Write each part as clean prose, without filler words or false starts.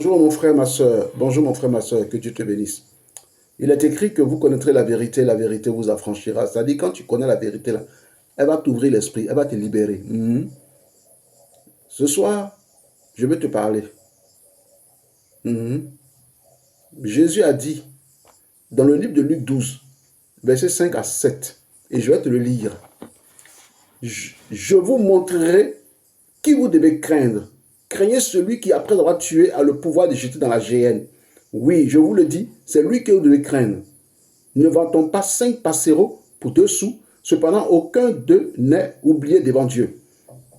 Bonjour mon frère, ma soeur. Bonjour mon frère, ma soeur. Que Dieu te bénisse. Il est écrit que vous connaîtrez la vérité vous affranchira. C'est-à-dire, quand tu connais la vérité, là, elle va t'ouvrir l'esprit, elle va te libérer. Ce soir, je vais te parler. Mhm. Jésus a dit, dans le livre de Luc 12, versets 5 à 7, et je vais te le lire. Je vous montrerai qui vous devez craindre. Craignez celui qui, après avoir tué, a le pouvoir de jeter dans la géhenne. Oui, je vous le dis, c'est lui que vous devez craindre. Ne vend-on pas 5 passereaux pour 2 sous? Cependant, aucun d'eux n'est oublié devant Dieu.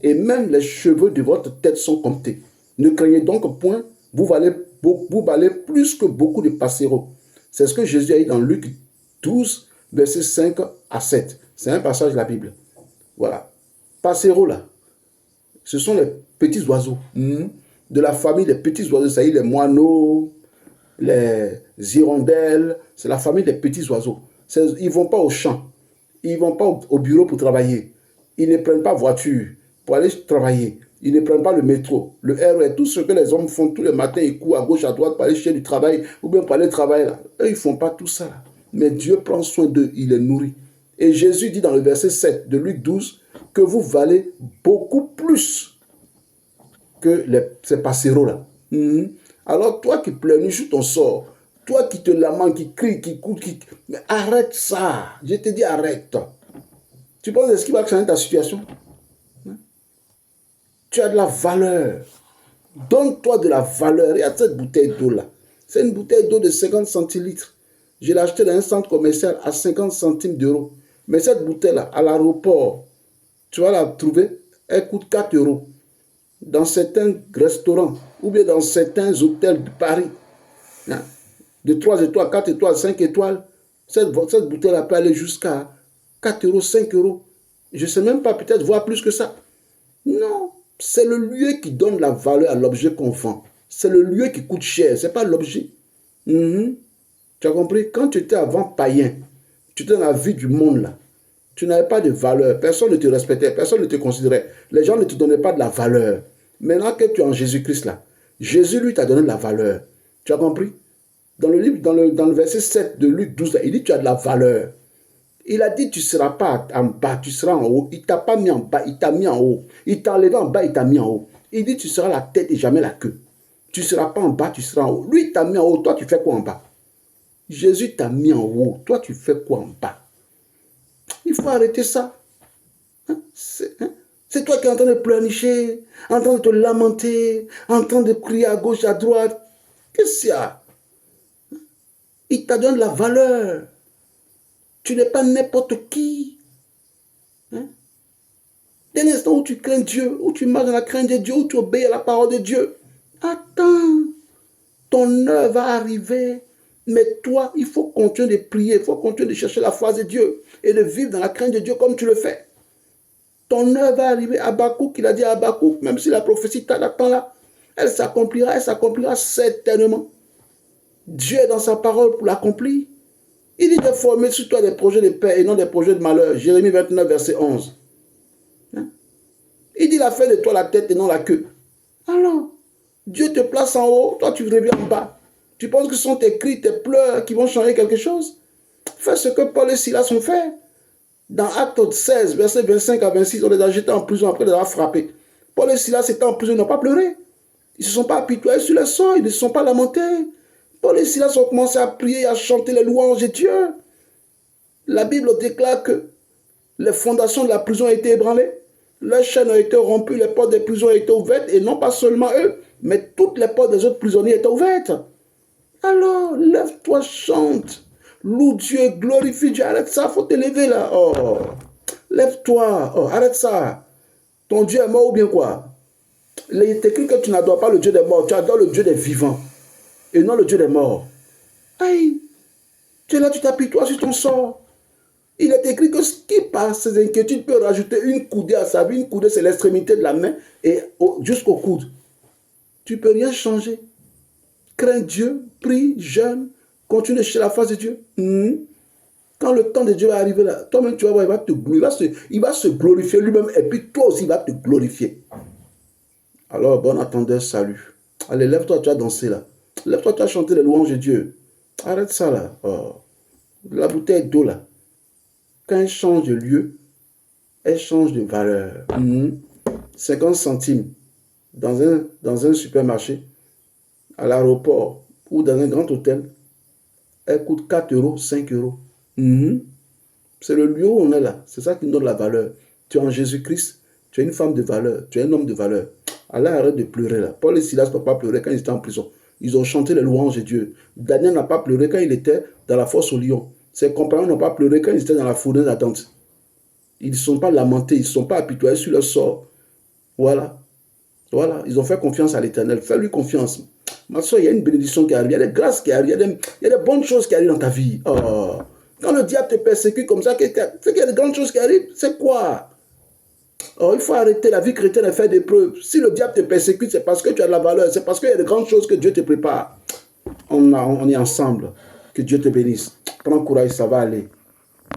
Et même les cheveux de votre tête sont comptés. Ne craignez donc point, vous valez plus que beaucoup de passereaux. C'est ce que Jésus a dit dans Luc 12, versets 5 à 7. C'est un passage de la Bible. Voilà. Passereaux là, ce sont les petits oiseaux. De la famille des petits oiseaux, c'est-à-dire les moineaux, les hirondelles, c'est la famille des petits oiseaux. Ils ne vont pas au champ, ils ne vont pas au bureau pour travailler, ils ne prennent pas voiture pour aller travailler, ils ne prennent pas le métro, le RER, tout ce que les hommes font tous les matins, ils courent à gauche, à droite pour aller chercher du travail ou bien pour aller travailler. Là. Eux, ils ne font pas tout ça. Là. Mais Dieu prend soin d'eux, il les nourrit. Et Jésus dit dans le verset 7 de Luc 12 que vous valez beaucoup plus que ces passereaux-là. Alors, toi qui pleurniches sur ton sort, toi qui te lamentes, qui crie, qui court, mais arrête ça. Je te dis arrête. Tu penses ce qui va changer ta situation? Tu as de la valeur. Donne-toi de la valeur. Il y a cette bouteille d'eau-là. C'est une bouteille d'eau de 50 centilitres. Je l'ai achetée dans un centre commercial à 50 centimes d'euros. Mais cette bouteille-là, à l'aéroport, tu vas la trouver, elle coûte 4 euros. Dans certains restaurants ou bien dans certains hôtels de Paris, de 3 étoiles, 4 étoiles, 5 étoiles, cette bouteille-là peut aller jusqu'à 4 euros, 5 euros. Je ne sais même pas, peut-être voir plus que ça. Non, c'est le lieu qui donne la valeur à l'objet qu'on vend. C'est le lieu qui coûte cher, ce n'est pas l'objet. Tu as compris? Quand tu étais avant païen, tu étais dans la vie du monde là. Tu n'avais pas de valeur. Personne ne te respectait, personne ne te considérait. Les gens ne te donnaient pas de la valeur. Maintenant que tu es en Jésus-Christ là, Jésus lui t'a donné de la valeur. Tu as compris? Dans le livre, dans le verset 7 de Luc 12, il dit tu as de la valeur. Il a dit tu ne seras pas en bas, tu seras en haut. Il ne t'a pas mis en bas, il t'a mis en haut. Il t'a enlevé en bas, il t'a mis en haut. Il dit tu seras la tête et jamais la queue. Tu ne seras pas en bas, tu seras en haut. Lui, il t'a mis en haut, toi tu fais quoi en bas? Jésus t'a mis en haut, toi tu fais quoi en bas? Il faut arrêter ça. C'est toi qui es en train de pleurnicher, en train de te lamenter, en train de crier à gauche, à droite. Qu'est-ce qu'il y a? Il t'a donné de la valeur. Tu n'es pas n'importe qui. Dès l'instant où tu crains Dieu, où tu marches dans la crainte de Dieu, où tu obéis à la parole de Dieu, attends, ton heure va arriver. Mais toi, il faut continuer de prier, il faut continuer de chercher la face de Dieu et de vivre dans la crainte de Dieu comme tu le fais. Ton heure va arriver. Habakkuk, il a dit à Habakkuk, même si la prophétie t'attend là, elle s'accomplira certainement. Dieu est dans sa parole pour l'accomplir. Il dit de former sur toi des projets de paix et non des projets de malheur. Jérémie 29, verset 11. Il dit il a fait de toi la tête et non la queue. Alors, Dieu te place en haut, toi tu reviens en bas. Tu penses que ce sont tes cris, tes pleurs qui vont changer quelque chose? Fais ce que Paul et Silas ont fait. Dans Actes 16, versets 25 à 26, on les a jetés en prison après les avoir frappés. Paul et Silas étaient en prison, ils n'ont pas pleuré. Ils ne se sont pas apitoyés sur le sort, ils ne se sont pas lamentés. Paul et Silas ont commencé à prier, à chanter les louanges de Dieu. La Bible déclare que les fondations de la prison ont été ébranlées, leurs chaînes ont été rompues, les portes des prisons ont été ouvertes, et non pas seulement eux, mais toutes les portes des autres prisonniers étaient ouvertes. Alors, lève-toi, chante. Loue Dieu, glorifie Dieu. Arrête ça, il faut te lever là. Oh, lève-toi. Oh, arrête ça. Ton Dieu est mort ou bien quoi? Il est écrit que tu n'adores pas le Dieu des morts, tu adores le Dieu des vivants et non le Dieu des morts. Aïe, tu es là, tu t'apitoies sur ton sort. Il est écrit que ce qui par ses inquiétudes peut rajouter une coudée à sa vie. Une coudée, c'est l'extrémité de la main et jusqu'au coude. Tu ne peux rien changer. Crains Dieu, prie, jeûne, continue chez la face de Dieu. Quand le temps de Dieu va arriver là, toi-même tu vas voir, il va se glorifier lui-même et puis toi aussi il va te glorifier. Alors, bon attendeur, salut. Allez, lève-toi, tu as dansé là. Lève-toi, tu as chanté les louanges de Dieu. Arrête ça là. Oh. La bouteille d'eau là. Quand elle change de lieu, elle change de valeur. 50 centimes dans un supermarché, à l'aéroport ou dans un grand hôtel, elle coûte 4 euros, 5 euros. C'est le lieu où on est là. C'est ça qui nous donne la valeur. Tu es en Jésus-Christ, tu es une femme de valeur, tu es un homme de valeur. Allah, arrête de pleurer là. Paul et Silas ne peuvent pas pleurer quand ils étaient en prison. Ils ont chanté les louanges de Dieu. Daniel n'a pas pleuré quand il était dans la fosse au lion. Ses compagnons n'ont pas pleuré quand ils étaient dans la fournaise d'attente. Ils ne sont pas lamentés, ils ne sont pas apitoyés sur leur sort. Voilà. Voilà. Ils ont fait confiance à l'Éternel. Fais-lui confiance. Ma soeur, il y a une bénédiction qui arrive, il y a des grâces qui arrivent, il y a des bonnes choses qui arrivent dans ta vie. Oh. Quand le diable te persécute comme ça, c'est qu'il y a de grandes choses qui arrivent. C'est quoi? Oh, il faut arrêter la vie chrétienne et faire des preuves. Si le diable te persécute, c'est parce que tu as de la valeur. C'est parce qu'il y a de grandes choses que Dieu te prépare. On est ensemble. Que Dieu te bénisse. Prends courage, ça va aller.